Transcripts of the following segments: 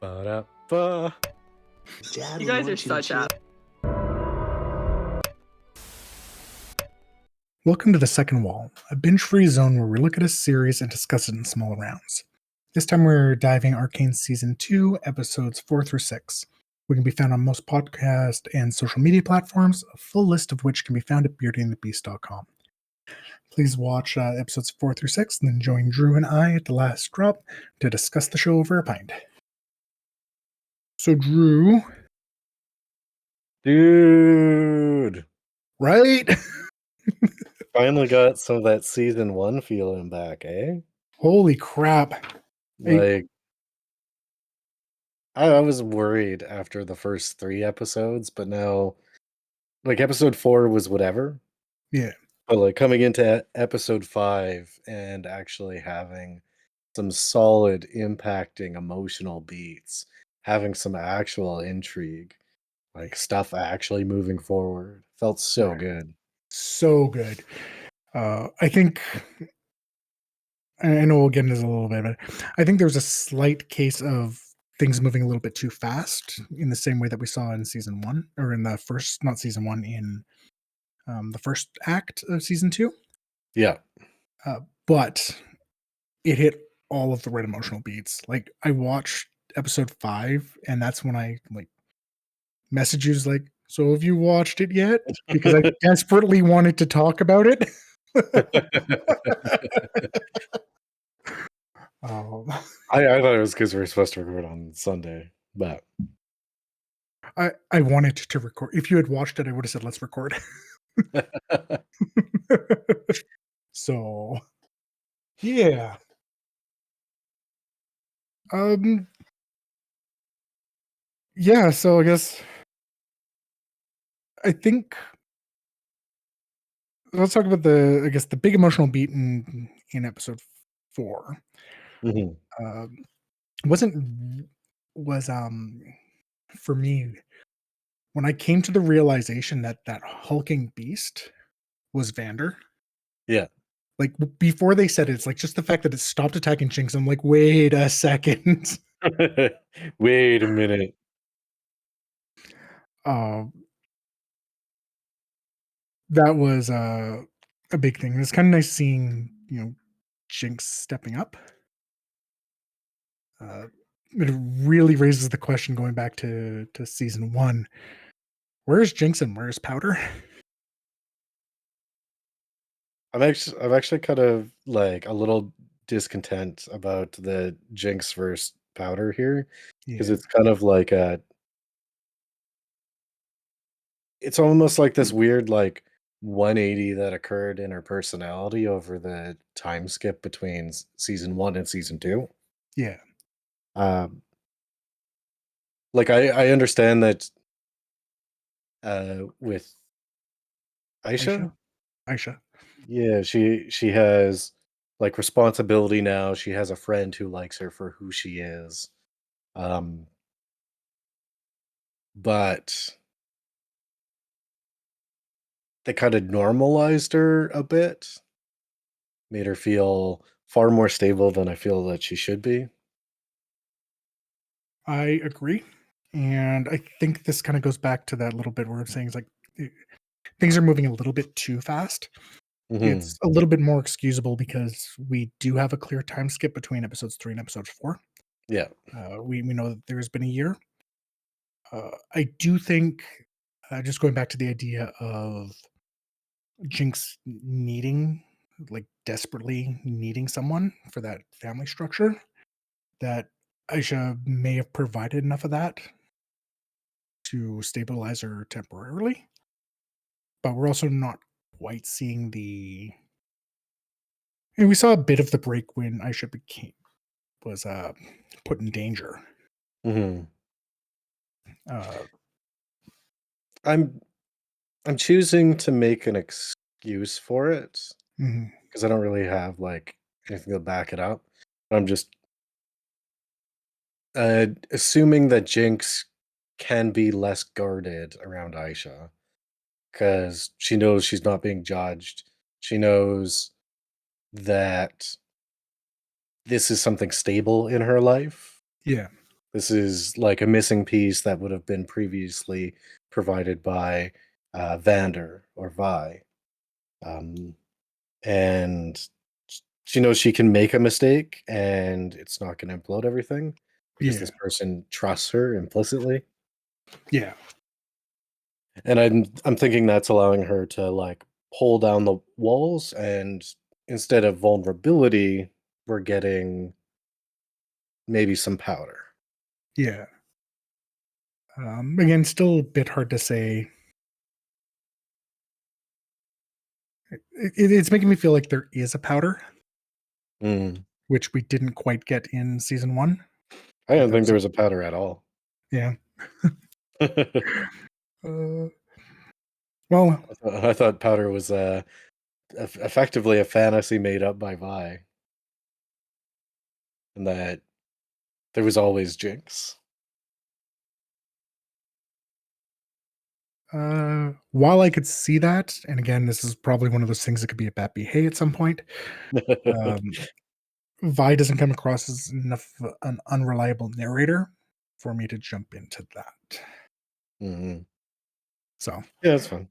Ba-da-ba. You guys are such ass. Welcome to The Second Wall, a binge-free zone where we look at a series and discuss it in small rounds. This time we're diving Arcane Season 2, Episodes 4 through 6. We can be found on most podcast and social media platforms, a full list of which can be found at beardingthebeast.com. Please watch Episodes 4 through 6 and then join Drew and I at the last drop to discuss the show over a pint. So Drew... Dude. Right? Finally got some of that Season 1 feeling back, eh? Holy crap. Like, I was worried after the first 3 episodes, but now, like, Episode 4 was whatever. Yeah. But, like, coming into Episode 5 and actually having some solid, impacting, emotional beats, having some actual intrigue, like, stuff actually moving forward, felt so good. So good. I think, I know we'll get into this a little bit, but I think there's a slight case of things moving a little bit too fast in the same way that we saw in Season 1, or in the first, not Season 1, in the first act of Season 2. Yeah. But it hit all of the right emotional beats. Like, I watched Episode 5, and that's when I, like, messaged you, like, so have you watched it yet? Because I desperately wanted to talk about it. I thought it was because we were supposed to record on Sunday, but I wanted to record. If you had watched it, I would have said, let's record. So, yeah. Yeah, so I guess I think let's talk about the big emotional beat in episode 4. Mhm. Was for me when I came to the realization that hulking beast was Vander. Yeah. Like, before they said it, it's like just the fact that it stopped attacking Jinx. I'm like, wait a second. Wait a minute. That was a big thing. It's kind of nice seeing, Jinx stepping up. It really raises the question going back to Season 1. Where's Jinx and where's Powder? I'm actually kind of like a little discontent about the Jinx versus Powder here because it's kind of like it's almost like this weird like 180 that occurred in her personality over the time skip between Season 1 and Season 2. Yeah. Like I understand that with Aisha. Yeah, she has like responsibility now. She has a friend who likes her for who she is. But they kind of normalized her a bit, made her feel far more stable than I feel that she should be. I agree. And I think this kind of goes back to that little bit where I'm saying it's like things are moving a little bit too fast. It's a little bit more excusable because we do have a clear time skip between episodes 3 and episode 4. Yeah. We know that there's been a year. I do think, just going back to the idea of Jinx desperately needing someone for that family structure, that Aisha may have provided enough of that to stabilize her temporarily. But we're also not quite seeing and we saw a bit of the break when Aisha was put in danger. I'm choosing to make an excuse for it because I don't really have like anything to back it up. I'm just assuming that Jinx can be less guarded around Aisha because she knows she's not being judged. She knows that this is something stable in her life. Yeah. This is like a missing piece that would have been previously provided by Vander or Vi. Um, and she knows she can make a mistake and it's not going to implode everything because Yeah. this person trusts her implicitly. Yeah. And I'm thinking that's allowing her to like pull down the walls, and instead of vulnerability, we're getting maybe some powder. Yeah. Again, still a bit hard to say. It's making me feel like there is a powder, Mm. which we didn't quite get in season 1. I But don't there think was there was a powder at all. yeah. Uh, well, I thought powder was effectively a fantasy made up by Vi, and that there was always Jinx. while I could see that, and again, this is probably one of those things that could be a Bappy Hey at some point. Vi doesn't come across as enough of an unreliable narrator for me to jump into that. Hmm. So, Yeah, that's fun.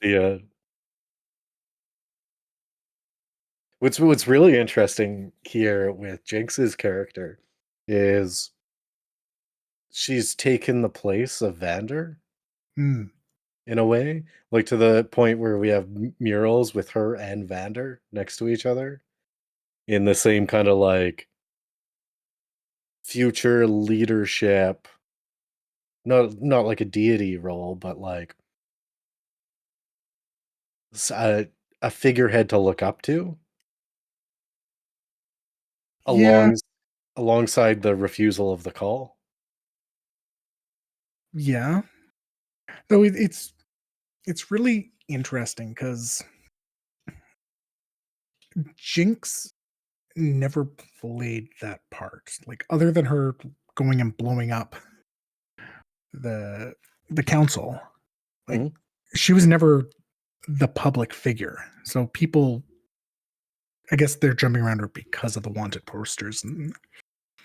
The what's really interesting here with Jinx's character is she's taken the place of Vander mm, in a way, like to the point where we have murals with her and Vander next to each other in the same kind of like future leadership, not like a deity role, but like s- a, a figurehead to look up to yeah, along alongside the refusal of the call. yeah. Though it's really interesting because Jinx never played that part. Like other than her going and blowing up the the council, like Mhm. she was never the public figure. So people, I guess they're jumping around her because of the wanted posters and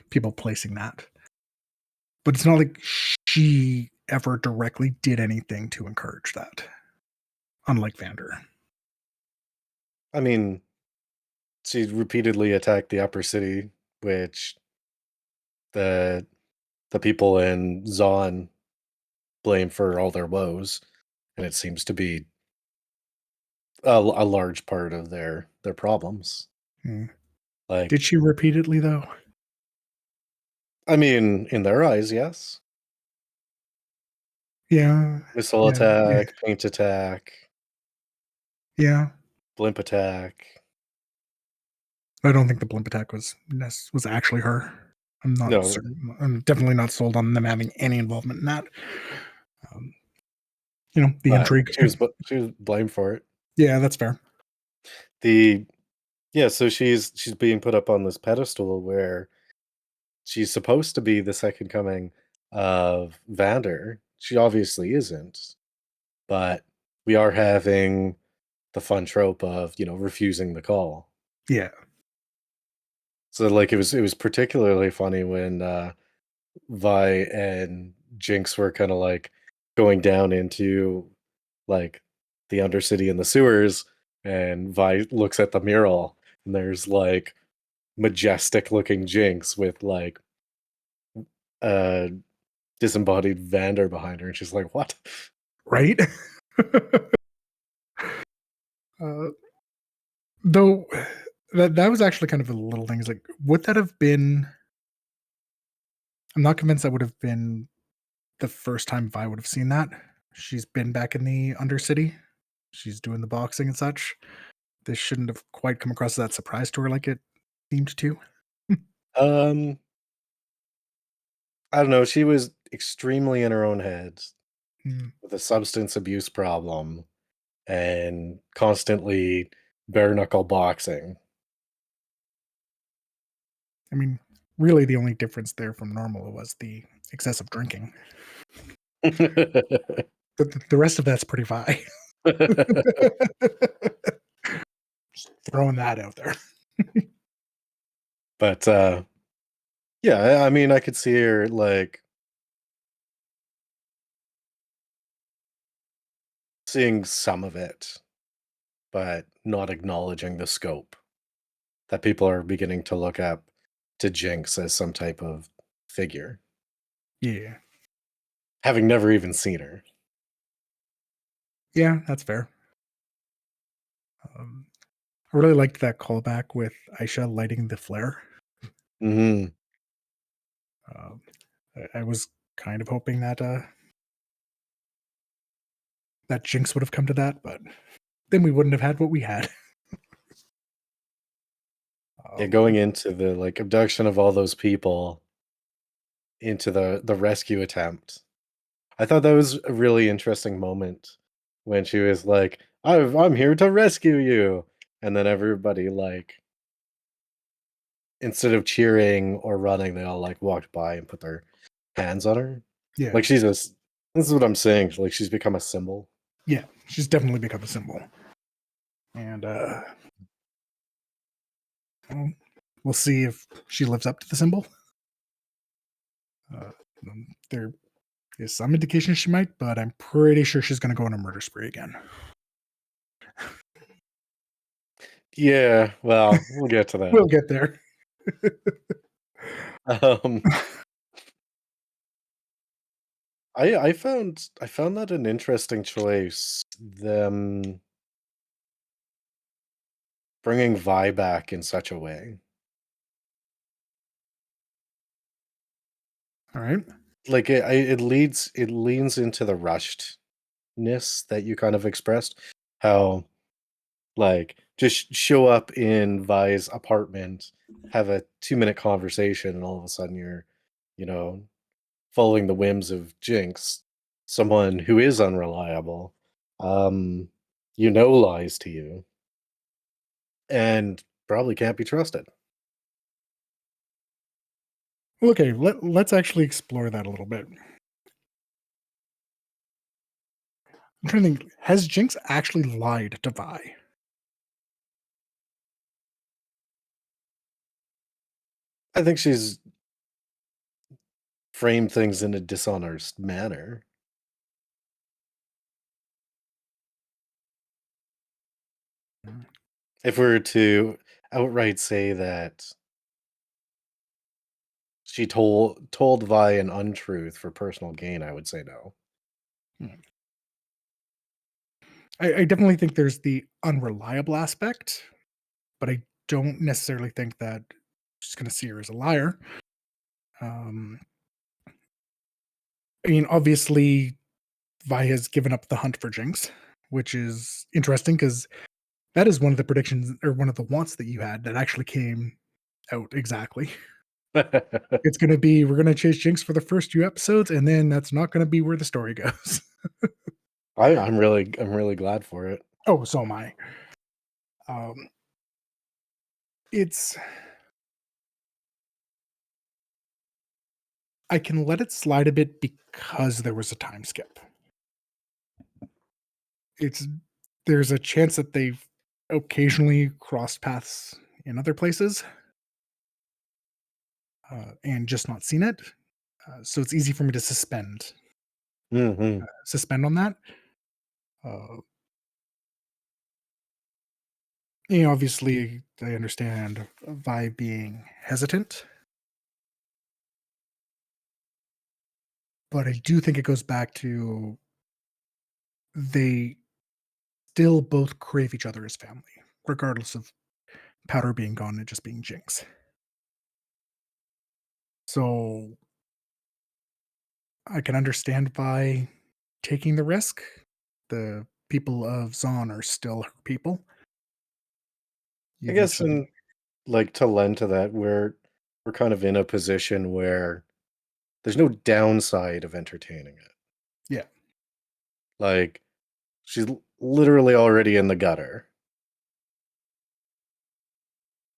people placing that. But it's not like she ever directly did anything to encourage that, unlike Vander. I mean, she repeatedly attacked the upper city, which the the people in Zon blame for all their woes, and it seems to be a large part of their problems. Hmm. Like, Did she repeatedly though? I mean, in their eyes, yes. Yeah, Missile yeah, yeah, attack, paint attack, yeah. blimp attack. I don't think the blimp attack was actually her. I'm not No, certain. I'm definitely not sold on them having any involvement in that. Um, the but intrigue. she was blamed for it. Yeah, that's fair. The Yeah, so she's being put up on this pedestal where she's supposed to be the second coming of Vander. She obviously isn't, but we are having the fun trope of, refusing the call. Yeah, So like it was particularly funny when Vi and Jinx were kind of like going down into like the Undercity and the sewers, and Vi looks at the mural and there's like majestic looking Jinx with like uh disembodied Vander behind her, and she's like, "What?" right. uh, though that was actually kind of a little thing. It's like, would that have been? I'm not convinced that would have been the first time Vi would have seen that. She's been back in the Undercity. She's doing the boxing and such. This shouldn't have quite come across as that surprise to her like it seemed to. Um, I don't know. She was extremely in her own head Hmm. with a substance abuse problem and constantly bare knuckle boxing. I mean, really, the only difference there from normal was the excessive drinking. The rest of that's pretty Vi. Just throwing that out there. But Yeah, I mean, I could see her, like, seeing some of it, but not acknowledging the scope that people are beginning to look up to Jinx as some type of figure, Yeah. having never even seen her. Yeah, that's fair. Um, I really liked that callback with Aisha lighting the flare. Mhm. Um, I was kind of hoping that that Jinx would have come to that, but then we wouldn't have had what we had. Yeah, Um, going into the, like, abduction of all those people into the rescue attempt. I thought that was a really interesting moment when she was like, I'm here to rescue you." And then everybody, like, instead of cheering or running, they all, like, walked by and put their hands on her. yeah, Like, she's a s this is what I'm saying, like, she's become a symbol. yeah, she's definitely become a symbol, and well, we'll see if she lives up to the symbol. Uh, there is some indication she might, but I'm pretty sure she's going to go on a murder spree again. Yeah, well, we'll get to We'll that. get there. Um, I found that an interesting choice, them bringing Vi back in such a way. All right. Like, it leans into the rushedness that you kind of expressed, how, like, just show up in Vi's apartment, have a 2-minute conversation, and all of a sudden you're, you know, following the whims of Jinx, someone who is unreliable, um, lies to you, and probably can't be trusted. Well, okay. Let's actually explore that a little bit. I'm trying to think. Has Jinx actually lied to Vi? I think she's framed things in a dishonest manner. If we were to outright say that she told Vi an untruth for personal gain, I would say no. Hmm. I definitely think there's the unreliable aspect, but I don't necessarily think that she's going to see her as a liar. Um, I mean, obviously, Vi has given up the hunt for Jinx, which is interesting because that is one of the predictions or one of the wants that you had that actually came out exactly. It's going to be we're going to chase Jinx for the first few episodes, and then that's not going to be where the story goes. I'm really glad for it. Oh, so am I. Um, it's I can let it slide a bit because there was a time skip. It's there's a chance that they've occasionally crossed paths in other places and just not seen it. So it's easy for me to Mhm. suspend on that. Uh, obviously, I understand Vi being hesitant, but I do think it goes back to they still both crave each other as family, regardless of Powder being gone and just being Jinx. So I can understand Vi taking the risk. The people of Zon are still her people, I even if guess, she and, like, to lend to that, we're kind of in a position where there's no downside of entertaining it. yeah. Like, she's literally already in the gutter,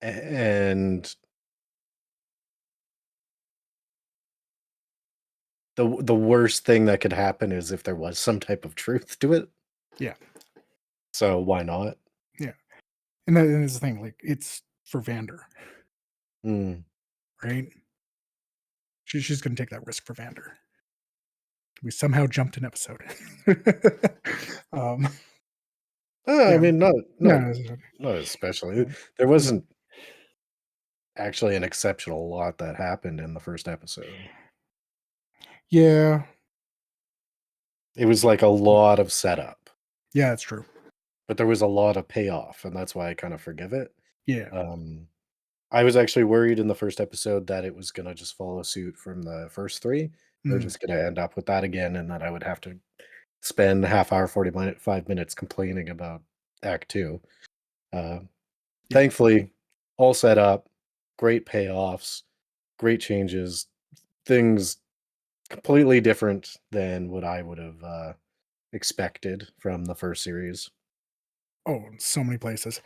and the worst thing that could happen is if there was some type of truth to it. Yeah, So why not? yeah, and that is the thing, like, it's for Vander, Mm. right? She's going to take that risk for Vander. We somehow jumped an episode. I Yeah. mean, not No, not especially. yeah. There wasn't actually an exceptional lot that happened in the first episode. Yeah. It was like a lot of setup, Yeah, that's true. but there was a lot of payoff, and that's why I kind of forgive it. Yeah. I was actually worried in the first episode that it was gonna just follow suit from the first 3. We're Mm, just gonna end up with that again, and that I would have to spend half hour, 5 minutes complaining about act 2. Uh, yeah. Thankfully, all set up, great payoffs, great changes, things completely different than what I would have, expected from the first series. Oh, in so many places.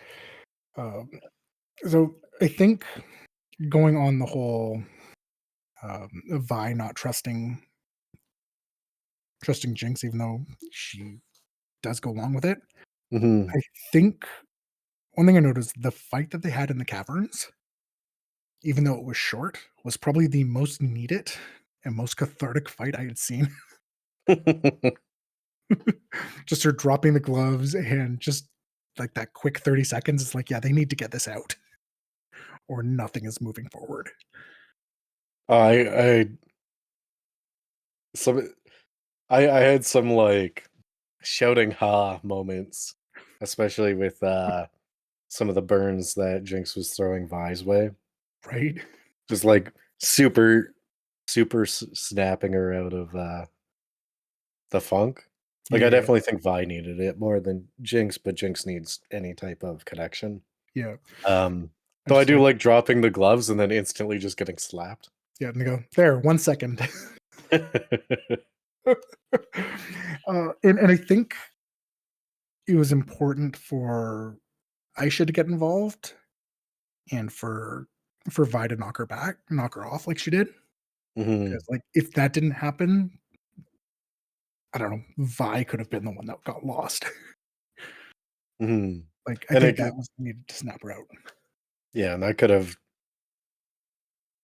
Um, so I think going on the whole Vi not trusting Jinx, even though she does go along with it. Mhm. I think one thing I noticed, the fight that they had in the caverns, even though it was short, was probably the most needed and most cathartic fight I had seen. Just her dropping the gloves and just like that quick 30 seconds. It's like, yeah, they need to get this out or nothing is moving forward. I some I had some, like, shouting "ha" moments, especially with, some of the burns that Jinx was throwing Vi's way. Right? Just, like, super snapping her out of, the funk. Like, I Yeah. definitely think Vi needed it more than Jinx, but Jinx needs any type of connection. Yeah. Um, I though I just do like, like dropping the gloves and then instantly just getting slapped. yeah, and they go, there, 1 second. And I think it was important for Aisha to get involved and for Vi to knock her off like she did. Mhm, Because like if that didn't happen, I don't know, Vi could have been the one that got lost. mhm, Like I and think it that could was needed to snap her out. yeah, and that could have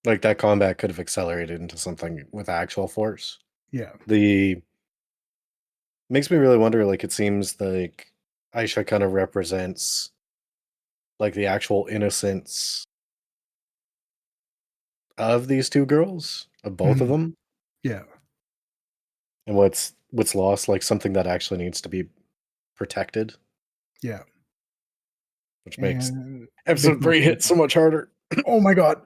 like, that combat could have accelerated into something with actual force. Yeah. The makes me really wonder, like, it seems like Aisha kind of represents, like, the actual innocence of these 2 girls, of both of Mhm. them, Yeah. and what's lost, like, something that actually needs to be protected, Yeah. which makes And they episode both 3 need hit that. so much harder. Oh my god.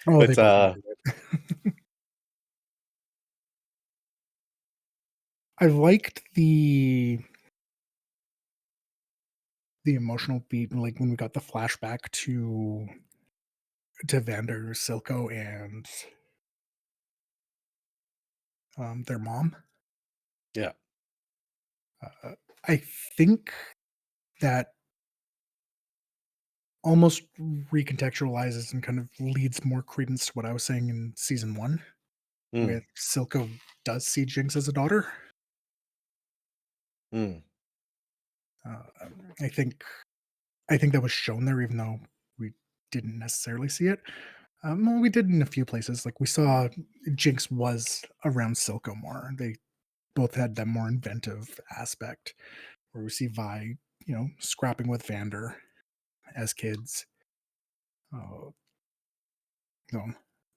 Oh, they But, both needed it. I liked the emotional beat, like when we got the flashback to Vander, Silco, and their mom. yeah. Uh, I think that almost recontextualizes and kind of leads more credence to what I was saying in season 1, Mm, with Silco does see Jinx as a daughter. mm, Uh, I think I think that was shown there, even though we didn't necessarily see it. Well, we did in a few places. Like we saw Jinx was around Silco more. They both had that more inventive aspect, where we see Vi, scrapping with Vander as kids. Uh, so,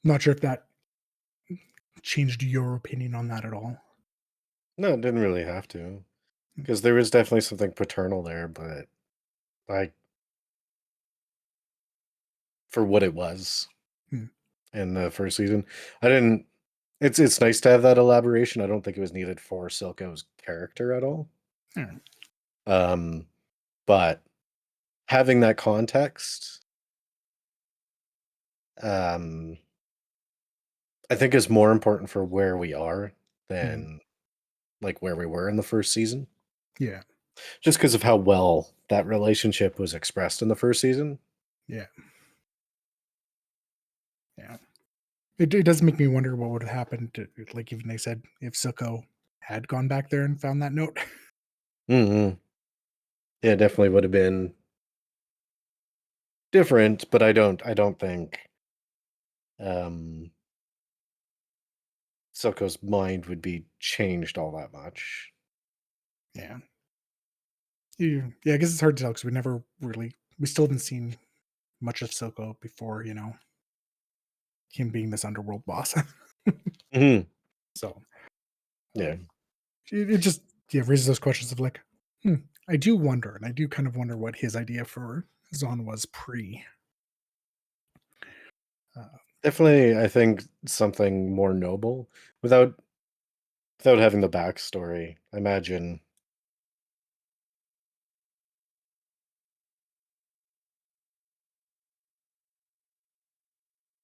not sure if that changed your opinion on that at all. no, it didn't really have to, Mm, because there was definitely something paternal there, but, like, for what it was mm, in the first season, I didn't it's nice to have that elaboration. I don't think it was needed for Silco's character at all. yeah, Um, but having that context, um, I think is more important for where we are mm, than, like, where we were in the first season, yeah, just because of how well that relationship was expressed in the first season. yeah, yeah. It does make me wonder what would have happened. Like even they said, if Silco had gone back there and found that note. Mhm. Yeah, definitely would have been different, but I don't think, Silco's mind would be changed all that much. Yeah. Yeah, I guess it's hard to tell because we still haven't seen much of Silco before, him being this underworld boss. Mhm. So, Yeah. it just, yeah, raises those questions of like, hmm, I do wonder, and I do kind of wonder what his idea for Zon was pre. Uh, Definitely, I think something more noble without having the backstory. I imagine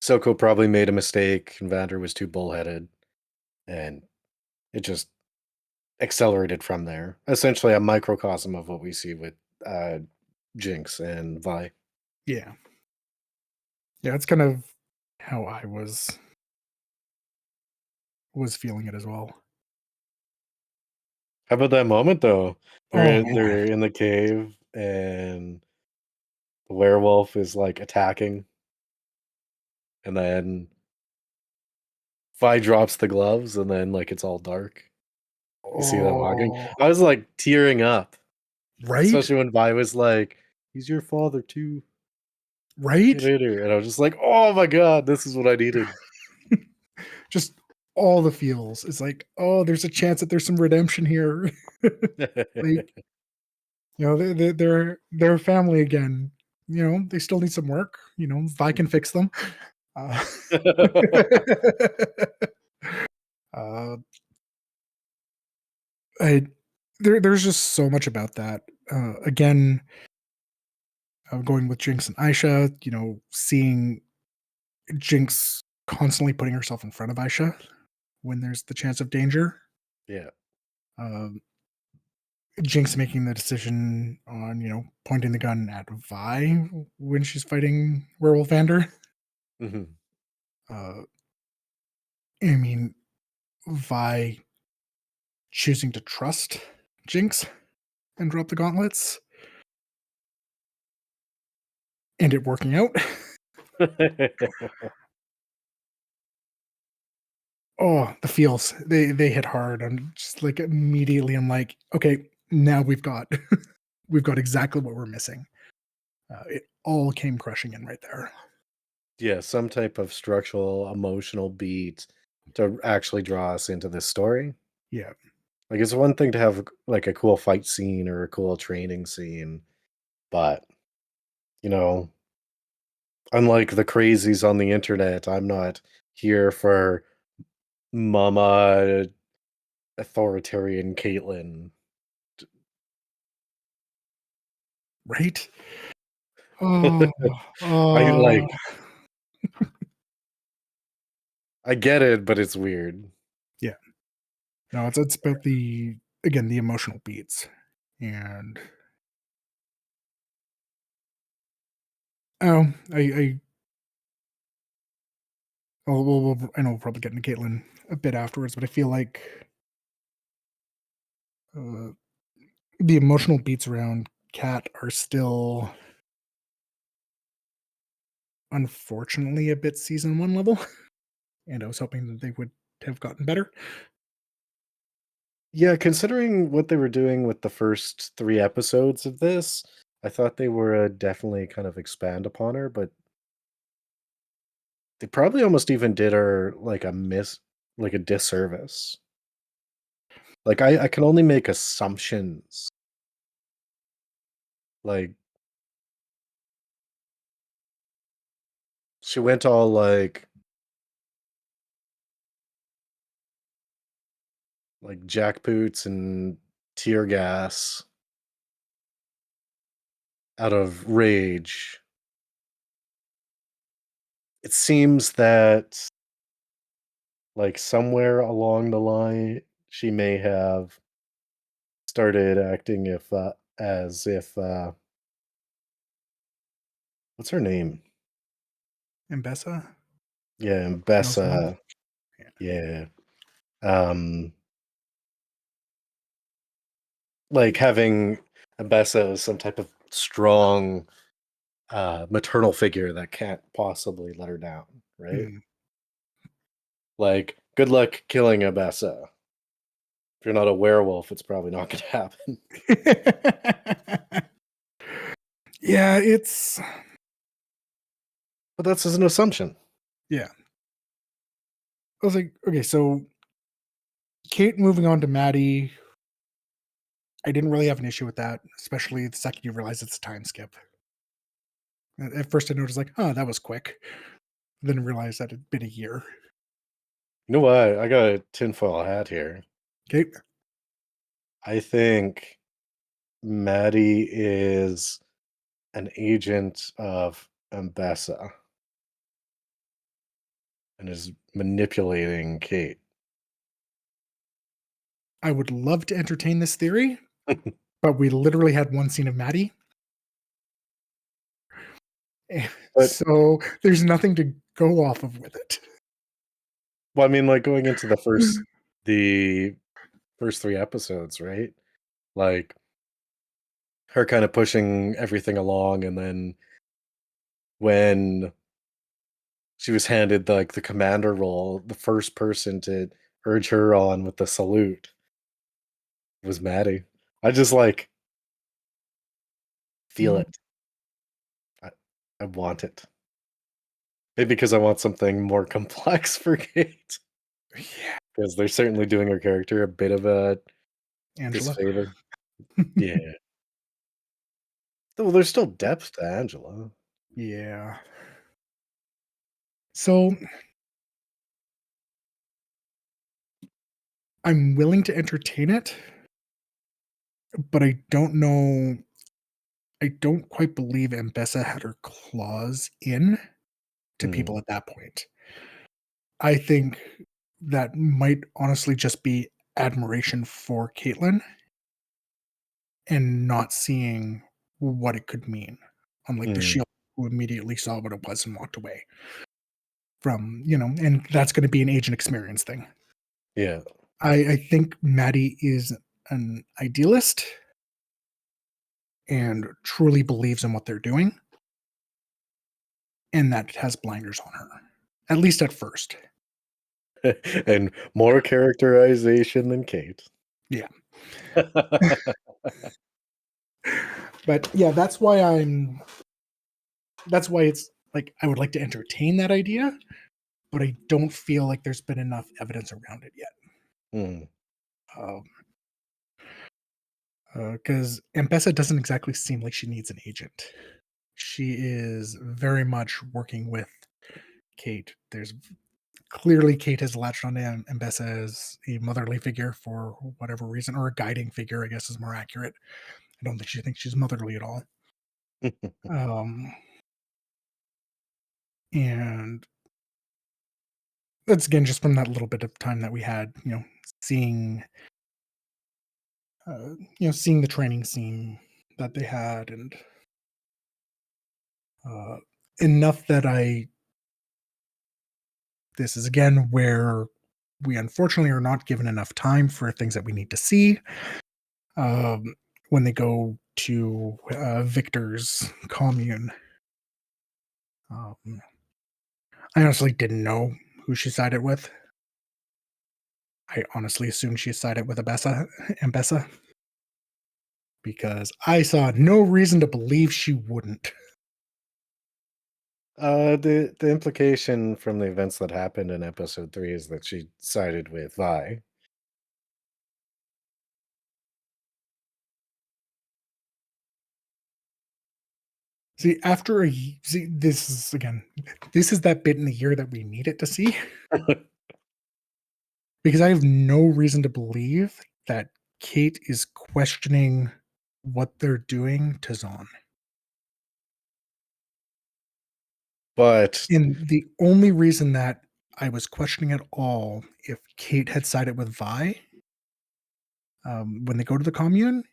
Silco probably made a mistake and Vander was too bullheaded, and it just accelerated from there. Essentially a microcosm of what we see with uh Jinx and Vi. yeah. Yeah, it's kind of how I was feeling it as well. How about that moment though? Oh man. They're in the cave and the werewolf is like attacking, and then Vi drops the gloves and then like it's all dark. You see them walking. Oh, I was like tearing up, right? especially when Vi was like, "He's your father too." Right? Later, and I was just like, "Oh my god, this is what I needed." Just all the feels. It's like, oh, there's a chance that there's some redemption here. Like, they're a family again. They still need some work. Vi can fix them. Uh, uh, I there's just so much about that. Again, going with Jinx and Aisha, seeing Jinx constantly putting herself in front of Aisha when there's the chance of danger. Yeah. Um, Jinx making the decision on, pointing the gun at Vi when she's fighting Werewolf Vander. Mhm. Uh, I mean, Vi choosing to trust Jinx and drop the gauntlets and it working out. Oh, the feels. They hit hard. I'm just like immediately I'm like, okay, now we've got we've got exactly what we're missing. It all came crushing in right there. Yeah, some type of structural, emotional beat to actually draw us into this story. Yeah. Like, it's one thing to have, like, a cool fight scene or a cool training scene, but, you know, unlike the crazies on the internet, I'm not here for mama authoritarian Caitlyn. Right? Oh, I oh, like I get it, but it's weird. yeah. No, it's about the emotional beats, and oh, I know we'll probably get into Caitlyn a bit afterwards, but I feel like uh, the emotional beats around Cat are still, unfortunately, a bit season one level, and I was hoping that they would have gotten better. Yeah, considering what they were doing with the first 3 episodes of this, I thought they were, definitely kind of expand upon her, but they probably almost even did her, like, a disservice. Like, I can only make assumptions. Like, she went all, like, jackboots and tear gas out of rage. It seems that, like, somewhere along the line, she may have started acting as if, what's her name? And Bessa Yeah, knows one. Bessa. Yeah. Yeah. Um, like, having Bessa as some type of strong, maternal figure that can't possibly let her down, right? Like, good luck killing a Bessa. If you're not a werewolf, it's probably not going to happen. Yeah, it's But that's just an assumption. yeah. I was like, okay, so Cait moving on to Maddie. I didn't really have an issue with that, especially the second you realize it's a time skip. At first, I noticed like, oh, that was quick. Then I realized that it'd been a year. You know what? I got a tinfoil hat here. Okay, I think Maddie is an agent of Ambessa and is manipulating Cait. I would love to entertain this theory, but we literally had one scene of Maddie. But So there's nothing to go off of with it. well, I mean, like going into the first 3 episodes, right? Like her kind of pushing everything along, and then when she was handed like the commander role, the first person to urge her on with the salute was Maddie. I just like feel Mhm. it. I, I want it. Maybe because I want something more complex for Kate. Yeah, Because they're certainly doing her character a bit of a Angela. disfavor. Yeah. Well, there's still depth to Angela. Yeah. So I'm willing to entertain it, but I don't know. I don't quite believe Ambessa had her claws in to Hmm. people at that point. I think that might honestly just be admiration for Caitlyn and not seeing what it could mean. Unlike the Hmm. shield who immediately saw what it was and walked away from, and that's gonna be an agent experience thing. Yeah. I think Maddie is an idealist and truly believes in what they're doing, and that has blinders on her, at least at first. And more characterization than Kate. Yeah. But yeah, that's why it's like I would like to entertain that idea, but I don't feel like there's been enough evidence around it yet. Hmm. Um, because M-Pesa doesn't exactly seem like she needs an agent. She is very much working with Cait. There's clearly Cait has latched on to M-Pesa as a motherly figure for whatever reason, or a guiding figure, I guess is more accurate. I don't think she thinks she's motherly at all. Um, and that's again just from that little bit of time that we had, seeing, seeing the training scene that they had, and uh, enough that I. This is again where we unfortunately are not given enough time for things that we need to see. Um, when they go to Victor's commune, um, I honestly didn't know who she sided with. I honestly assumed she sided with Ambessa, because I saw no reason to believe she wouldn't. The implication from the events that happened in episode 3 is that she sided with Vi. This is again, this is that bit in the year that we needed to see, because I have no reason to believe that Cait is questioning what they're doing to Zahn. But And the only reason that I was questioning at all if Cait had sided with Vi, when they go to the commune,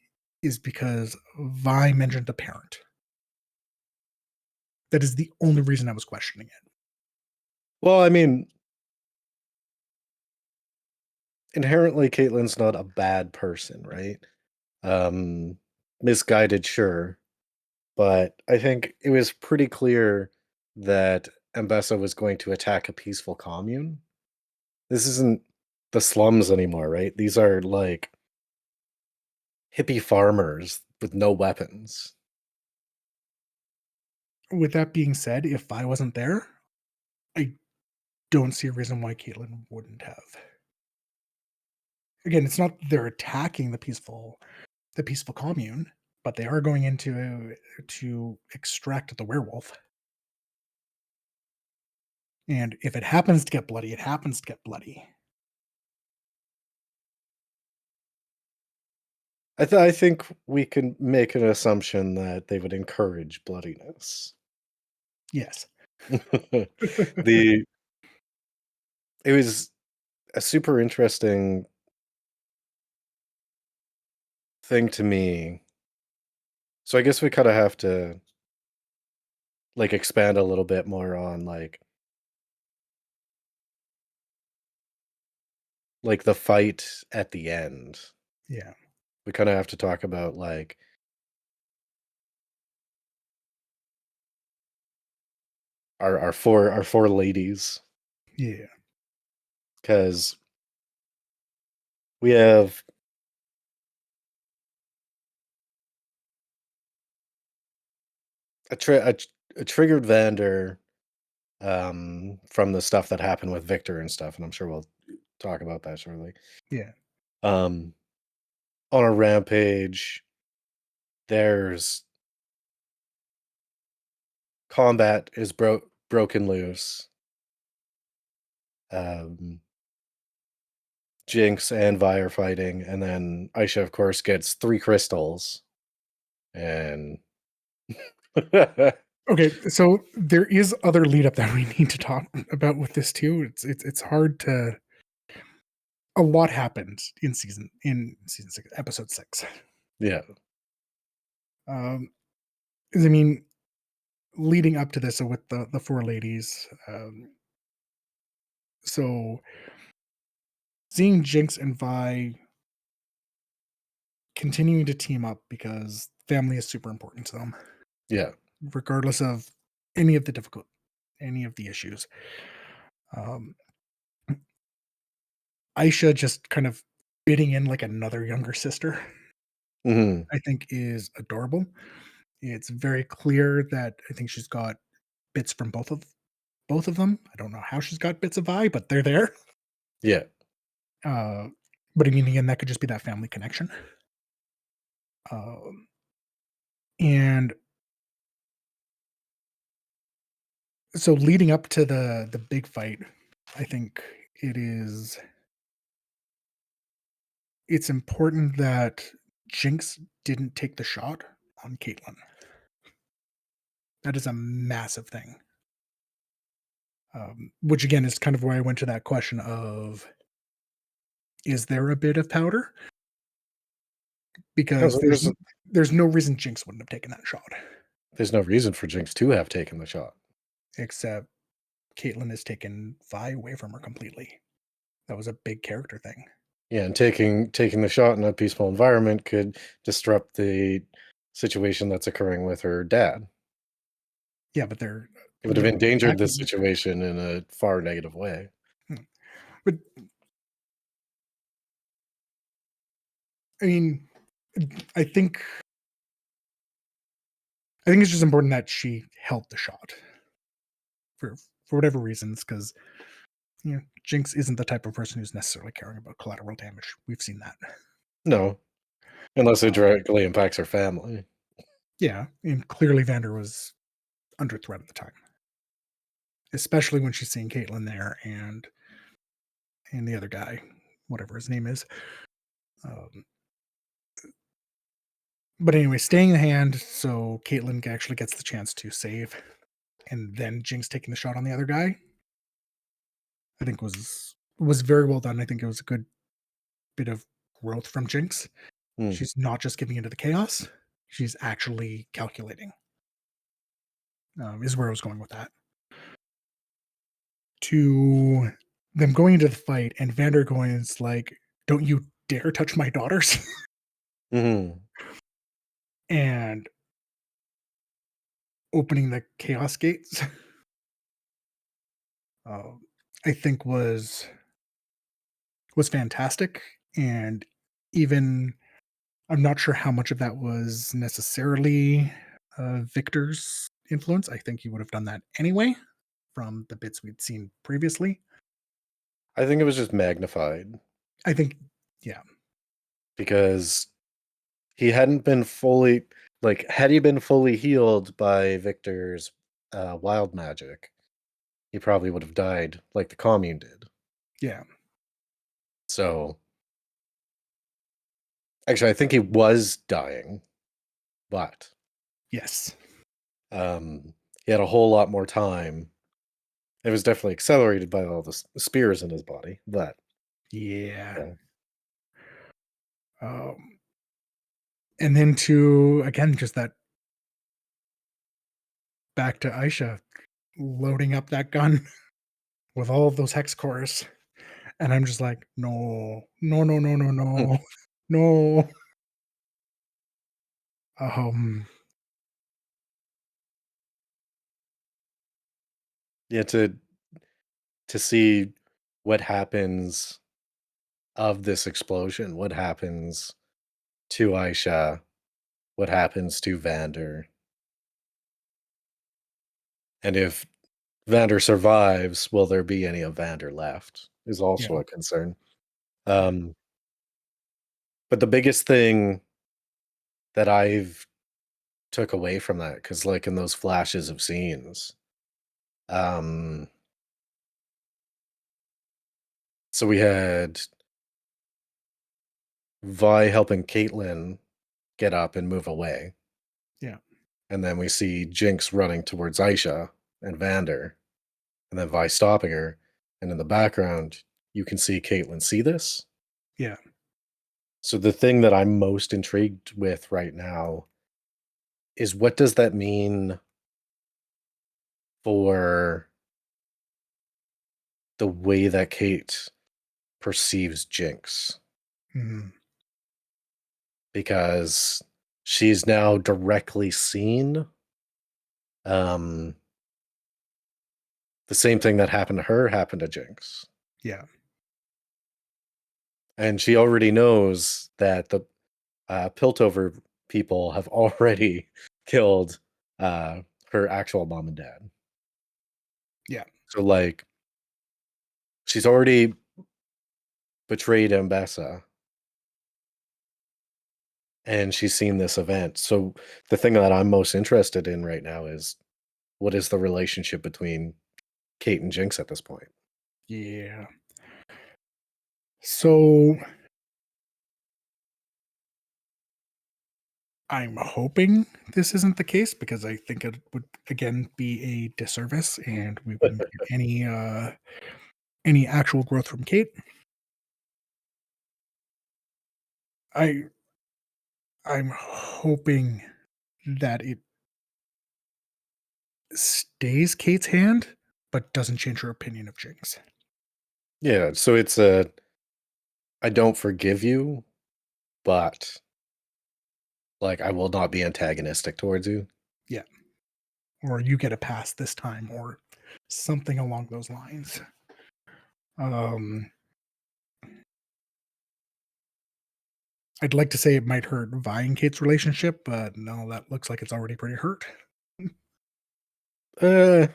is because Vi mentioned the parent. That is the only reason I was questioning it. well, I mean, inherently Caitlin's not a bad person, right? Um Misguided, sure, but I think it was pretty clear that Ambessa was going to attack a peaceful commune. This isn't the slums anymore, right? These are like hippie farmers with no weapons. With that being said, if I wasn't there, I don't see a reason why Caitlyn wouldn't have. Again, it's not they're attacking the peaceful commune, but they are going into to extract the werewolf. And if it happens to get bloody, it happens to get bloody. I think we can make an assumption that they would encourage bloodiness. Yes. the It was a super interesting thing to me. So I guess we kind of have to like expand a little bit more on like the fight at the end. Yeah. We kind of have to talk about like our four ladies, Yeah. because we have a triggered Vander, from the stuff that happened with Victor and stuff, and I'm sure we'll talk about that shortly. Yeah. Um, on a rampage, there's combat is broken loose. Um, Jinx and Vi are fighting, and then Aisha, of course, gets 3 crystals, and Okay, so there is other lead up that we need to talk about with this too. It's hard to. A lot happened in season 6, episode 6. yeah. Um, 'Cause I mean, leading up to this, so with the four ladies, so seeing Jinx and Vi continuing to team up because family is super important to them, Yeah. regardless of any of the difficult, any of the issues. Um, Aisha just kind of fitting in like another younger sister, Mhm. I think is adorable. It's very clear that I think she's got bits from both of them. I don't know how she's got bits of Vi, but they're there. Yeah. Uh, but I mean, again, that could just be that family connection. Um, and so leading up to the big fight, I think it is it's important that Jinx didn't take the shot on Caitlyn. That is a massive thing. Which again is kind of where I went to that question of, is there a bit of powder? No, Because there's no reason Jinx wouldn't have taken that shot, there's no reason for Jinx to have taken the shot. except Caitlyn has taken Vi away from her completely. That was a big character thing. Yeah, and taking the shot in a peaceful environment could disrupt the situation that's occurring with her dad. Yeah, but they're It would have endangered the attacking. situation in a far negative way. Hmm. But I mean, I think I think it's just important that she held the shot for whatever reasons, because Jinx isn't the type of person who's necessarily caring about collateral damage. We've seen that. No, unless it Uh, directly impacts her family. yeah, and clearly Vander was under threat at the time, especially when she's seeing Caitlyn there and the other guy, whatever his name is. Um, but anyway, staying the hand, so Caitlyn actually gets the chance to save, and then Jinx taking the shot on the other guy. I think was very well done. I think it was a good bit of growth from Jinx. Hmm. She's not just giving into the chaos; she's actually calculating. Is where I was going with that. To them going into the fight and Vander going, it's like, "Don't you dare touch my daughters!" Mhm. and opening the chaos gates. uh, I think was. was fantastic. And even I'm not sure how much of that was necessarily Victor's influence. I think he would have done that anyway from the bits we'd seen previously. I think it was just magnified I think, yeah, because he hadn't been fully like had he been fully healed by Victor's wild magic, he probably would have died like the commune did. yeah, So actually, I think he was dying, but yes, he had a whole lot more time. It was definitely accelerated by all the spears in his body, but yeah. yeah. Um, and then to again, just that back to Aisha loading up that gun with all of those hex cores. And I'm just like, no, no, no, no, no, Hmm. no, no. Um, Yeah, to see what happens of this explosion, what happens to Aisha, what happens to Vander, and if Vander survives, will there be any of Vander left? Is yeah, also a concern. yeah, Um, but the biggest thing that I've took away from that, because like in those flashes of scenes, um, so we had Vi helping Caitlyn get up and move away, yeah, and then we see Jinx running towards Aisha and Vander, and then Vi stopping her, and in the background you can see Caitlyn see this. yeah. So the thing that I'm most intrigued with right now is what does that mean for the way that Cait perceives Jinx? Mhm. Because she's now directly seen um, the same thing that happened to her happened to Jinx. Yeah, And she already knows that the Piltover people have already killed uh, her actual mom and dad. yeah, So, like, she's already betrayed Ambessa and she's seen this event. So the thing that I'm most interested in right now is what is the relationship between Cait and Jinx at this point? yeah. So I'm hoping this isn't the case because I think it would again be a disservice and we wouldn't get any actual growth from Cait. I I'm hoping that it stays Cait's hand, but doesn't change her opinion of Jinx. Yeah, so it's a I don't forgive you, but like I will not be antagonistic towards you. Yeah. Or you get a pass this time, or something along those lines. Um, I'd like to say it might hurt Vi and Kate's relationship, but no, that looks like it's already pretty hurt. Uh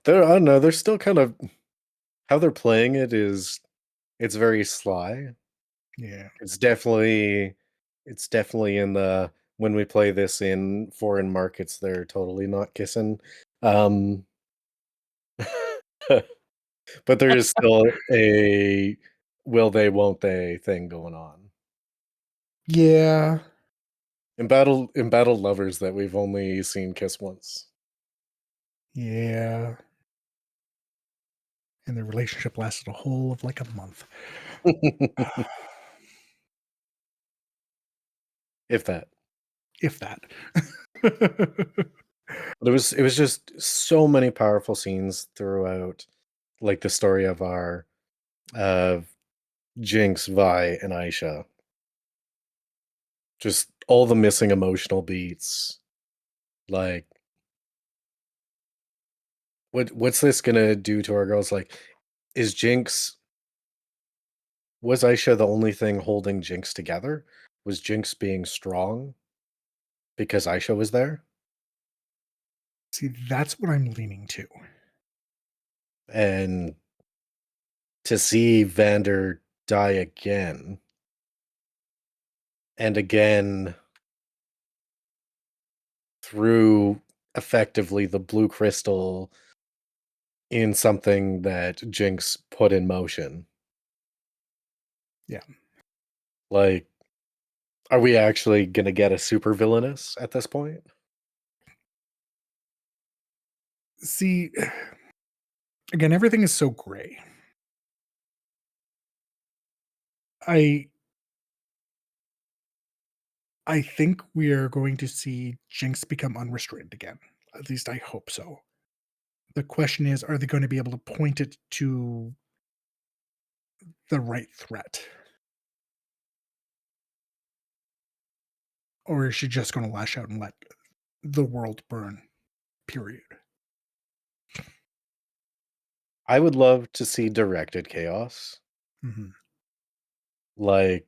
they're I don't know, they're still kind of how they're playing it is it's very sly. Yeah. It's definitely in the when we play this in foreign markets, they're totally not kissing. Um but there is still a will they, won't they thing going on. Yeah. Embattled lovers that we've only seen kiss once. Yeah. And the relationship lasted a whole of like a month. If that. If that. But it was just so many powerful scenes throughout, like, the story of our of Jinx, Vi, and Aisha. Just all the missing emotional beats. Like, what's this gonna do to our girls? Like, is Jinx Was Aisha the only thing holding Jinx together? Was Jinx being strong because Aisha was there? See, that's what I'm leaning to. And to see Vander die again and again through effectively the blue crystal in something that Jinx put in motion. Yeah. Like, are we actually gonna get a super villainous at this point? See, again, everything is so gray. I I think we are going to see Jinx become unrestrained again. At least I hope so. The question is, are they going to be able to point it to the right threat? Or is she just going to lash out and let the world burn? Period. I would love to see directed chaos. Mhm. Like,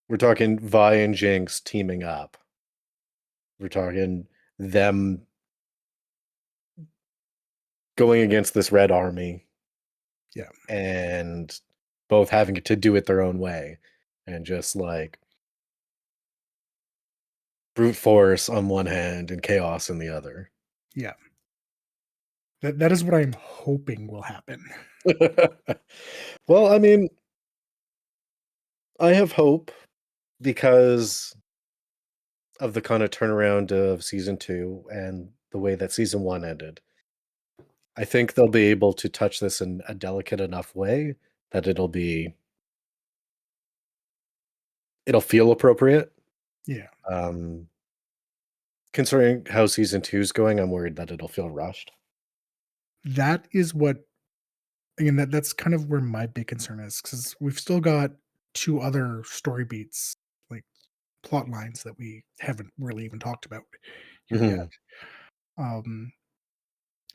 we're talking Vi and Jinx teaming up. We're talking them going against this red army Yeah. and both having to do it their own way and just like brute force on one hand and chaos in the other. Yeah. That is what I'm hoping will happen. Well, I mean, I have hope because of the kind of turnaround of season 2 and the way that season 1 ended. I think they'll be able to touch this in a delicate enough way that it'll feel appropriate. Yeah. Um, Considering how season 2 is going, I'm worried that it'll feel rushed. That is what again, that's kind of where my big concern is because we've still got 2 other story beats, like, plot lines that we haven't really even talked about here yet. Mhm. Um,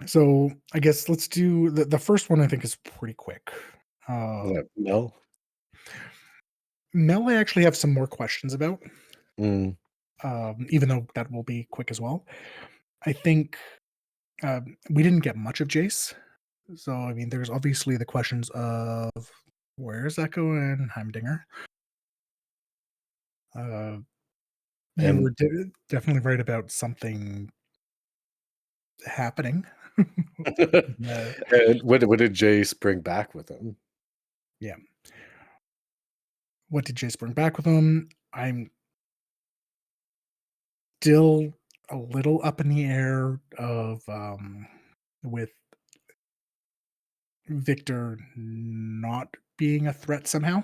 so I guess let's do the first one I think is pretty quick. Uh, No? Mel, I actually have some more questions about, Mm. even though that will be quick as well. I think, we didn't get much of Jace, so, I mean, there's obviously the questions of where's Echo and Heimdinger? Uh, you were And definitely right about something happening. Uh, and what did Jace bring back with him? yeah. What did Jace bring back with him? I'm still a little up in the air of, with Victor not being a threat somehow,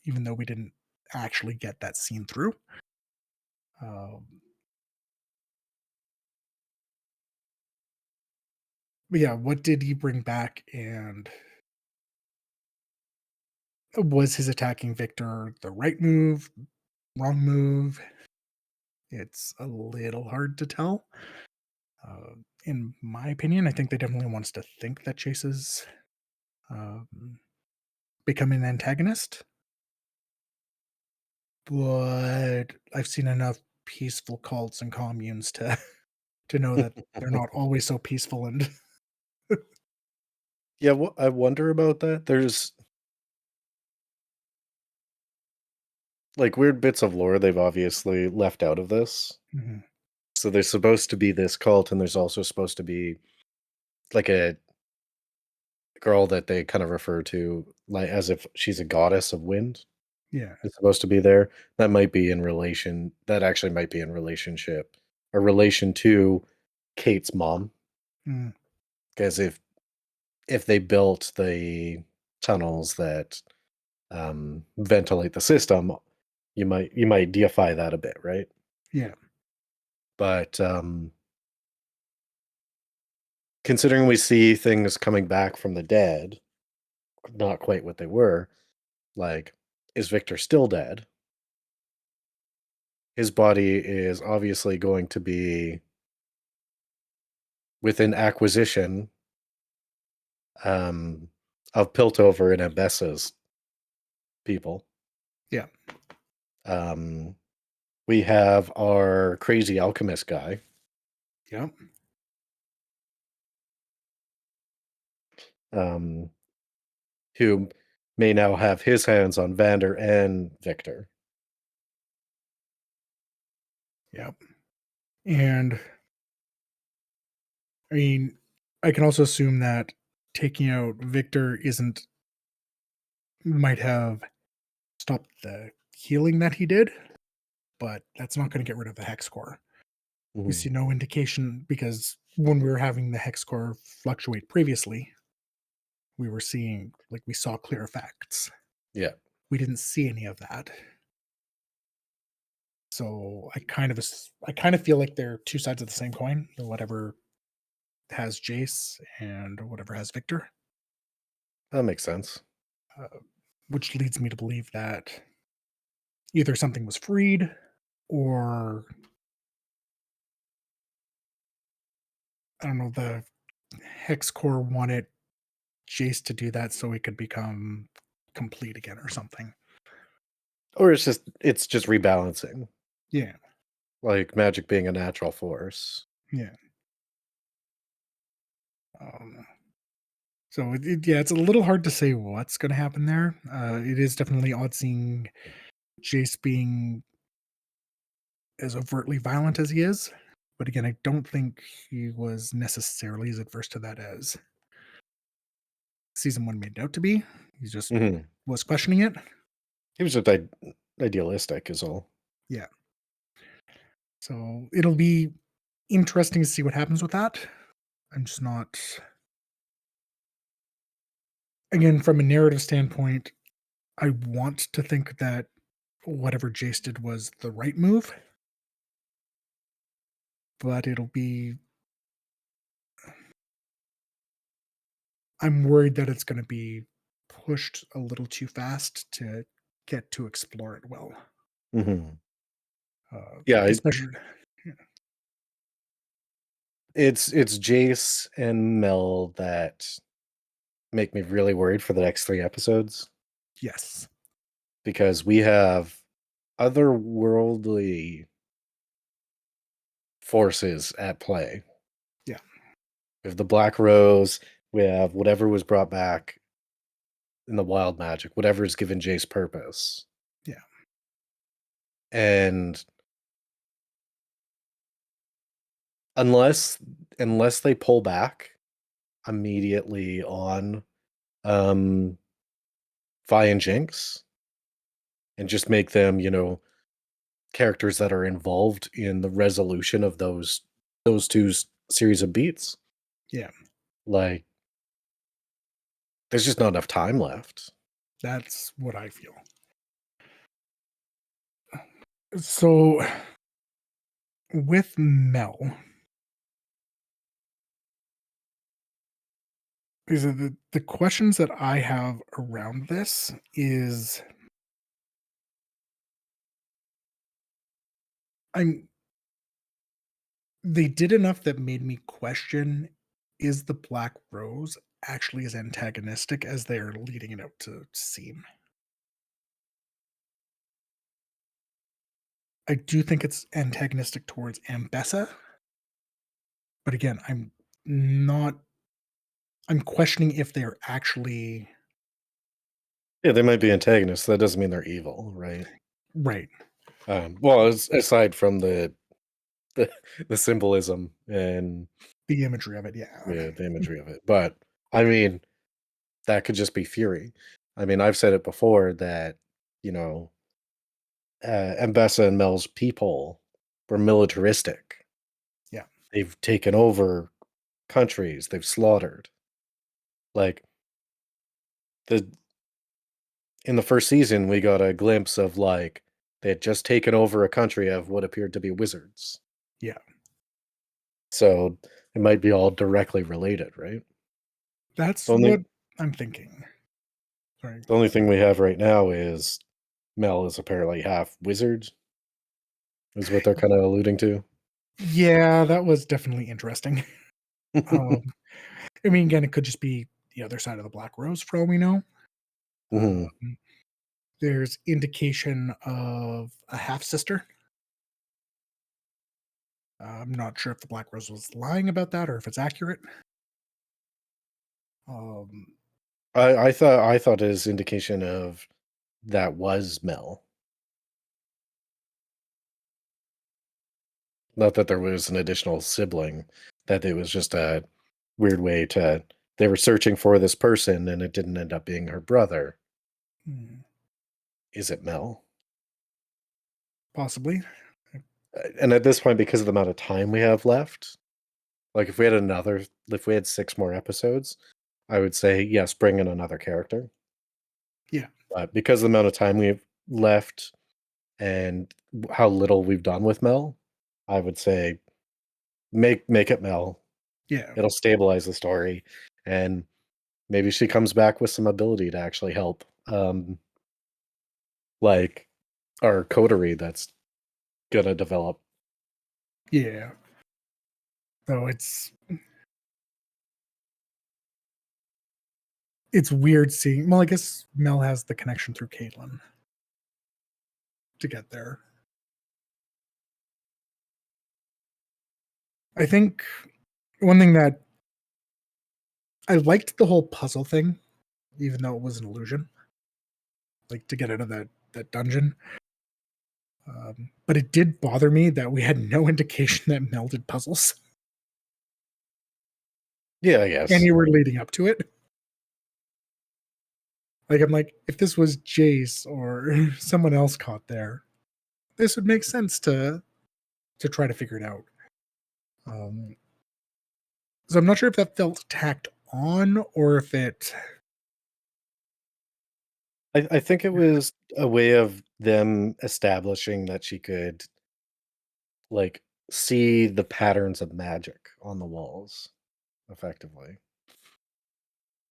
even though we didn't actually get that scene through. Um, but yeah, what did he bring back, and was his attacking Victor the right move, wrong move? It's a little hard to tell. Uh, in my opinion, I think they definitely want us to think that Chase is um, becoming an antagonist, but I've seen enough peaceful cults and communes to to know that they're not always so peaceful and Yeah, I wonder about that. There's, like, weird bits of lore they've obviously left out of this. Mhm. So there's supposed to be this cult, and there's also supposed to be, like, a girl that they kind of refer to, like, as if she's a goddess of wind Yeah. is supposed to be there. That actually might be in relationship or relation to Cait's mom. Mm, 'Cause if they built the tunnels that, ventilate the system, you might deify that a bit, right? yeah. But, considering we see things coming back from the dead, not quite what they were, like, is Victor still dead? His body is obviously going to be within acquisition, um, of Piltover and Ambessa's people. Yeah. We have our crazy alchemist guy. Yep. Who may now have his hands on Vander and Victor. Yep. And I mean, I can also assume that taking out Victor might have stopped the healing that he did, but that's not going to get rid of the hex core. We see no indication, because when we were having the hex core fluctuate previously, we saw clear effects. Yeah. We didn't see any of that. So I kind of feel like they're two sides of the same coin. Whatever has Jace and whatever has Victor. That makes sense. Which leads me to believe that either something was freed, or I don't know, the hex core wanted Jace to do that so he could become complete again or something. Or it's just rebalancing. Yeah. Like magic being a natural force. Yeah. So it's a little hard to say what's going to happen there. It is definitely odd seeing Jace being as overtly violent as he is, but again, I don't think he was necessarily as adverse to that as season 1 made it out to be. He just was questioning it. He was just idealistic, is all. Yeah. So it'll be interesting to see what happens with that. I'm just not. Again, from a narrative standpoint, I want to think that whatever Jace did was the right move, but I'm worried that it's going to be pushed a little too fast to get to explore it well. Yeah, especially. It's Jace and Mel that make me really worried for the next 3 episodes. Yes. Because we have otherworldly forces at play. Yeah. We have the Black Rose, we have whatever was brought back in the wild magic, whatever has given Jace purpose. Yeah. And unless they pull back immediately on Vi and Jinx and just make them, characters that are involved in the resolution of those two series of beats. Yeah. Like, there's just not enough time left. That's what I feel. So with Mel, is the questions that I have around this is they did enough that made me question, is the Black Rose actually as antagonistic as they're leading it out to seem? I do think it's antagonistic towards Ambessa. But again, I'm questioning if they're actually. Yeah, they might be antagonists. That doesn't mean they're evil, right? Right. Well, aside from the symbolism and The imagery of it, yeah. the imagery of it. But, I mean, that could just be fury. I mean, I've said it before that, Ambessa and Mel's people were militaristic. Yeah. They've taken over countries. They've slaughtered. Like, in the first season, we got a glimpse of, like, they had just taken over a country of what appeared to be wizards. Yeah. So it might be all directly related, right? That's what I'm thinking. Sorry. The only thing we have right now is Mel is apparently half wizard, is what they're kind of alluding to. Yeah, that was definitely interesting. I mean, again, it could just be the other side of the Black Rose for all we know. There's indication of a half sister. I'm not sure if the Black Rose was lying about that or if it's accurate. Um, I thought his indication of that was Mel. Not that there was an additional sibling, that it was just a weird way to they were searching for this person and it didn't end up being her brother. hmm, Is it Mel? possibly. And at this point, because of the amount of time we have left, like if we had 6 more episodes, I would say yes, bring in another character. Yeah. But because of the amount of time we've left and how little we've done with Mel, I would say make it Mel. Yeah. It'll stabilize the story, and maybe she comes back with some ability to actually help, like our coterie that's gonna develop. Yeah. So it's weird seeing. Well, I guess Mel has the connection through Caitlin to get there. I think one thing that I liked the whole puzzle thing, even though it was an illusion, like to get out of that dungeon. But it did bother me that we had no indication that Mel did puzzles, Yeah, I and guess. you were leading up to it. Like I'm like, if this was Jace or someone else caught there, this would make sense to try to figure it out. Um, so I'm not sure if that felt tacked on or if it. I think it was a way of them establishing that she could, like, see the patterns of magic on the walls effectively.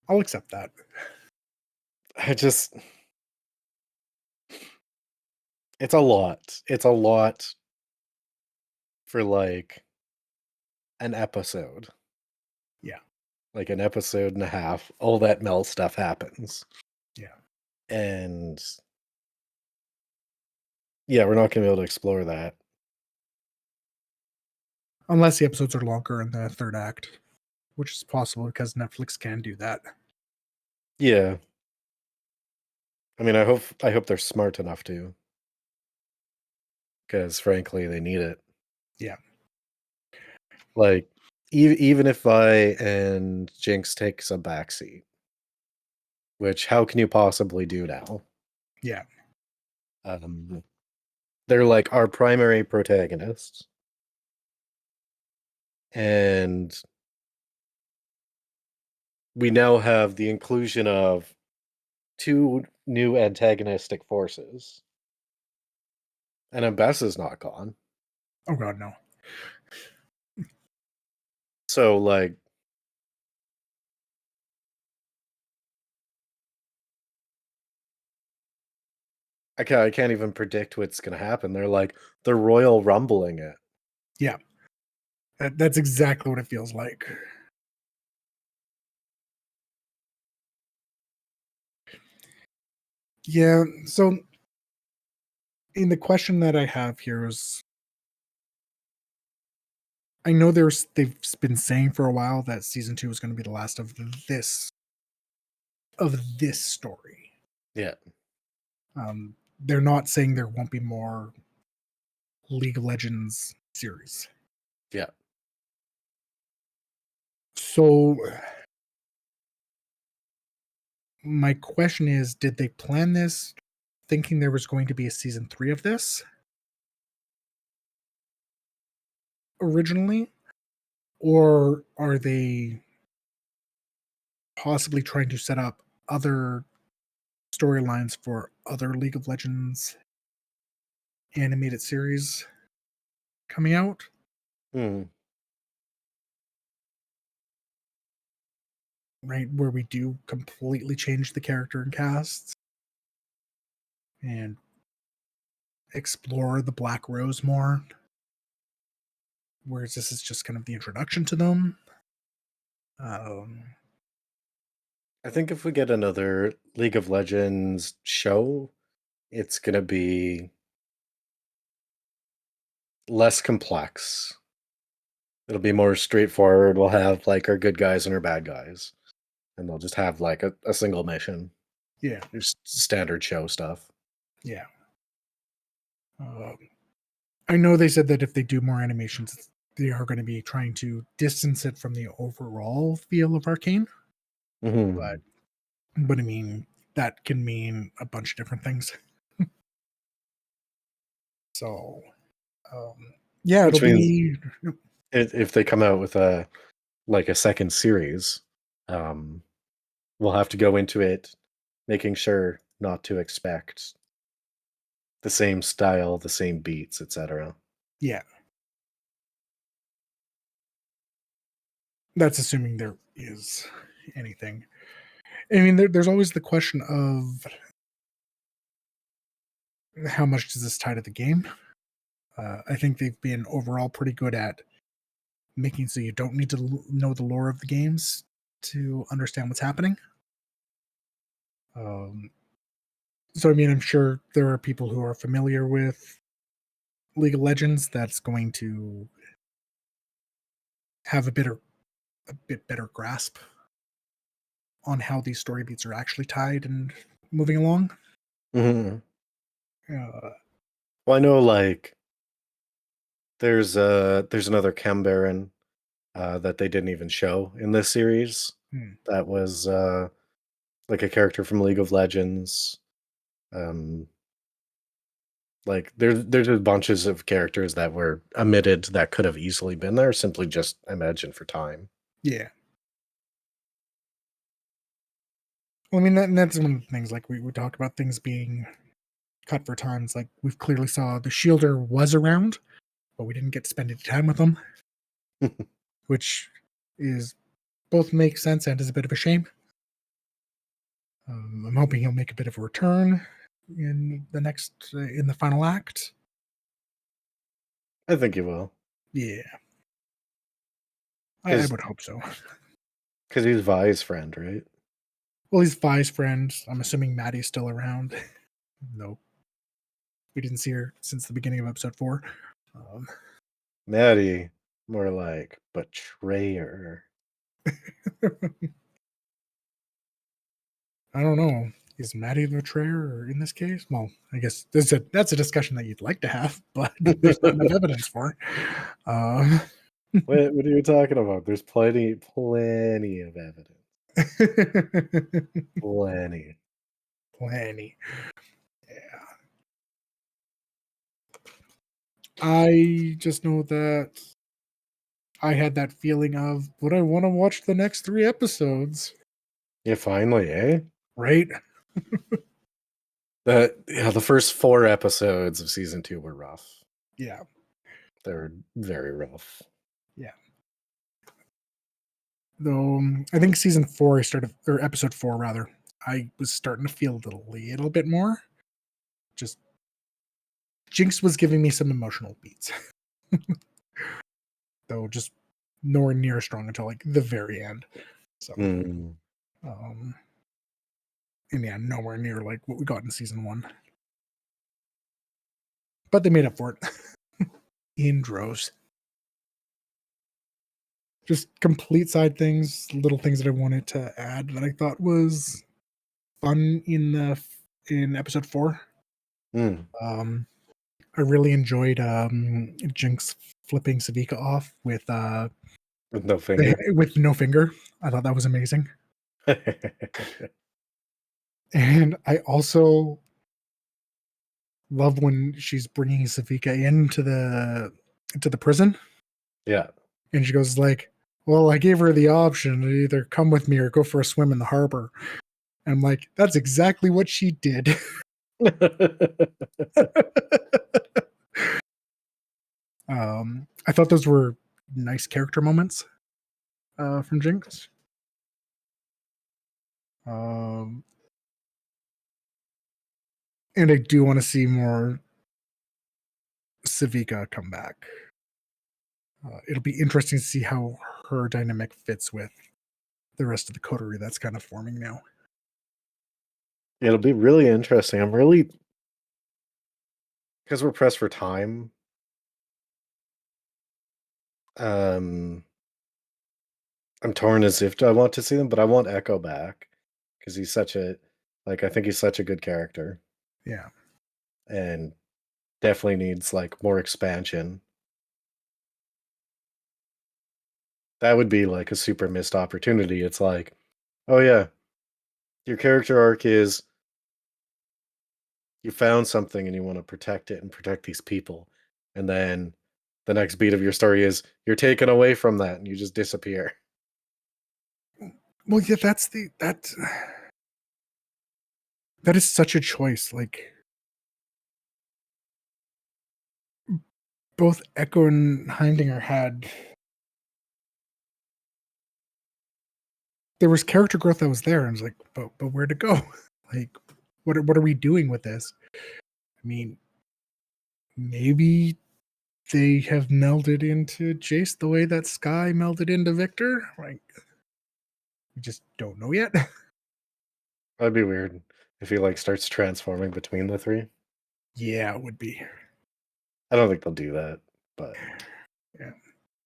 I'll accept that. I just it's a lot. It's a lot for, like, an episode. Yeah, Like, an episode and a half, all that Mel stuff happens, yeah. and, yeah, we're not gonna be able to explore that. Unless the episodes are longer in the third act, which is possible because Netflix can do that. Yeah. I mean, I hope they're smart enough to, because frankly, they need it. Yeah, Like, even if Vi and Jinx takes a backseat, which how can you possibly do now? yeah. Um, they're like our primary protagonists, and we now have the inclusion of 2 new antagonistic forces, and Abess is not gone. Oh god, no. So, like, I can't even predict what's gonna happen. They're royal rumbling it. Yeah, that's exactly what it feels like. Yeah. So, in the question that I have here is, I know they've been saying for a while that season 2 is going to be the last of this story. Yeah, They're not saying there won't be more League of Legends series. yeah. So my question is, did they plan this thinking there was going to be a season 3 of this originally? Or are they possibly trying to set up other storylines for other League of Legends animated series coming out? Hmm. Right, where we do completely change the character and casts and explore the Black Rose more. Whereas this is just kind of the introduction to them. Um, I think if we get another League of Legends show, it's gonna be less complex. It'll be more straightforward. We'll have like our good guys and our bad guys, and they'll just have like a single mission. Yeah, Just standard show stuff. yeah. Um, I know they said that if they do more animations, they are going to be trying to distance it from the overall feel of Arcane. Hmm. But I mean, that can mean a bunch of different things. So, yeah, it'll Which means be. if they come out with a second series, um, we'll have to go into it making sure not to expect the same style, the same beats, etc. Yeah, that's assuming there is anything. I mean, there's always the question of how much does this tie to the game. I think they've been overall pretty good at making so you don't need to know the lore of the games to understand what's happening. Um, so, I mean, I'm sure there are people who are familiar with League of Legends that's going to have a bit better grasp on how these story beats are actually tied and moving along. Hmm. Uh, Well, I know like there's another Chem Baron that they didn't even show in this series. hmm, That was like a character from League of Legends. Um, like there's just bunches of characters that were omitted that could have easily been there, simply just imagined for time. yeah. Well, I mean, that's one of the things. Like we talked about things being cut for times. Like we've clearly saw the Shielder was around, but we didn't get to spend any time with him, which is both makes sense and is a bit of a shame. I'm hoping he'll make a bit of a return in the final act. I think you will, Yeah, I because would hope so. he's Vi's friend, right? Well, he's Vi's friend. I'm assuming Maddie's still around. No, we didn't see her since the beginning of episode 4. Um, Maddie, more like betrayer. I don't know. Is Maddie the betrayer in this case? Well, I guess that's a discussion that you'd like to have, but there's not enough evidence for it. Um, What are you talking about? There's plenty of evidence. Plenty. Plenty. Yeah. I just know that I had that feeling of, would I want to watch the next 3 episodes? Yeah, finally, eh? Right? The first 4 episodes of season 2 were rough. Yeah. They were very rough. Yeah. Though I think season 4 I started, or episode 4 rather, I was starting to feel it a little bit more. Just Jinx was giving me some emotional beats. Though just nowhere near strong until like the very end. So Mm. um and yeah, nowhere near like what we got in season 1. But they made up for it in droves. Just complete side things, little things that I wanted to add that I thought was fun in episode 4. Mm. Um, I really enjoyed Jinx flipping Savika off With no finger. with no finger. I thought that was amazing, and I also love when she's bringing Savika into the prison, Yeah. and she goes like, "Well, I gave her the option to either come with me or go for a swim in the harbor." And I'm like, "That's exactly what she did." I thought those were nice character moments from Jinx. Um, and I do want to see more Savika come back. It'll be interesting to see how her dynamic fits with the rest of the coterie that's kind of forming now. It'll be really interesting. I'm really because we're pressed for time. Um, I'm torn as if I want to see them, but I want Echo back because he's such a I think he's such a good character Yeah. and definitely needs like more expansion. That would be like a super missed opportunity. It's like, oh yeah, your character arc is you found something and you want to protect it and protect these people. And then the next beat of your story is you're taken away from that and you just disappear. Well, yeah, that is such a choice. Like both Echo and Heindinger had there was character growth that was there, and I was like, but where'd it go? Like, what are we doing with this? I mean, maybe they have melded into Jace the way that Sky melded into Victor. Like, we just don't know yet. That'd be weird if he like starts transforming between the three. Yeah, it would be. I don't think they'll do that, but Yeah.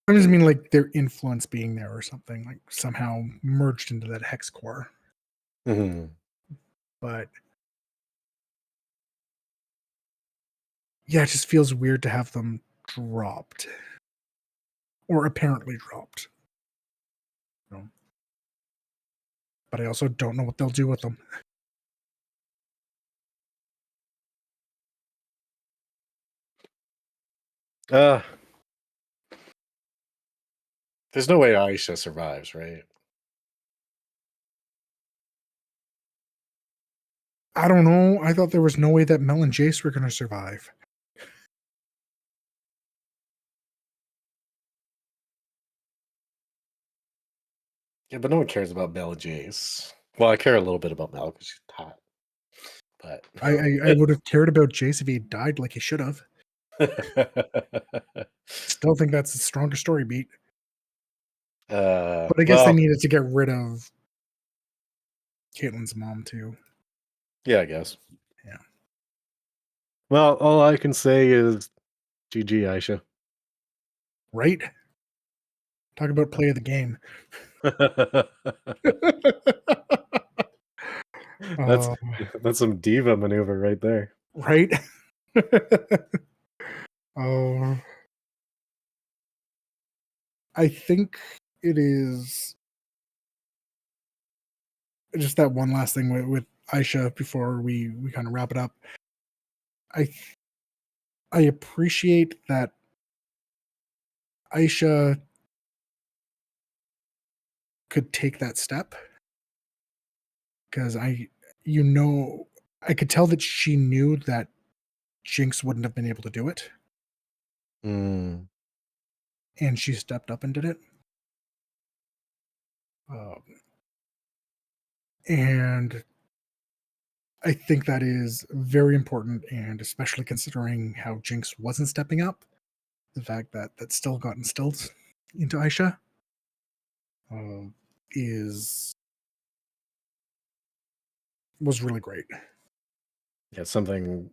I just mean like their influence being there or something, like somehow merged into that hex core. Mhm. But yeah, it just feels weird to have them dropped. Or apparently dropped. You know? But I also don't know what they'll do with them. uh there's no way Aisha survives, right? I don't know. I thought there was no way that Mel and Jace were going to survive. Yeah, but no one cares about Mel and Jace. Well, I care a little bit about Mel because she's hot. But I would have cared about Jace if he had died like he should have. Still think that's the stronger story beat. But I guess they well, needed to get rid of Caitlyn's mom too. yeah, I guess. Yeah. Well, all I can say is GG, Aisha. Right? Talk about play of the game. that's uh, that's some diva maneuver right there. right? uh, I think it is just that one last thing with Aisha before we kind of wrap it up. I I appreciate that Aisha could take that step because I could tell that she knew that Jinx wouldn't have been able to do it, Mm, and she stepped up and did it. Um, and I think that is very important, and especially considering how Jinx wasn't stepping up, the fact that that still got instilled into Aisha uh, is was really great. yeah, something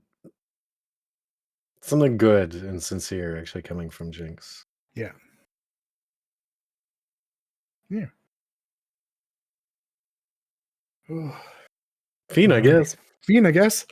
good and sincere actually coming from Jinx. Yeah, yeah. Fiend, I Uh, guess. Fiend, I guess.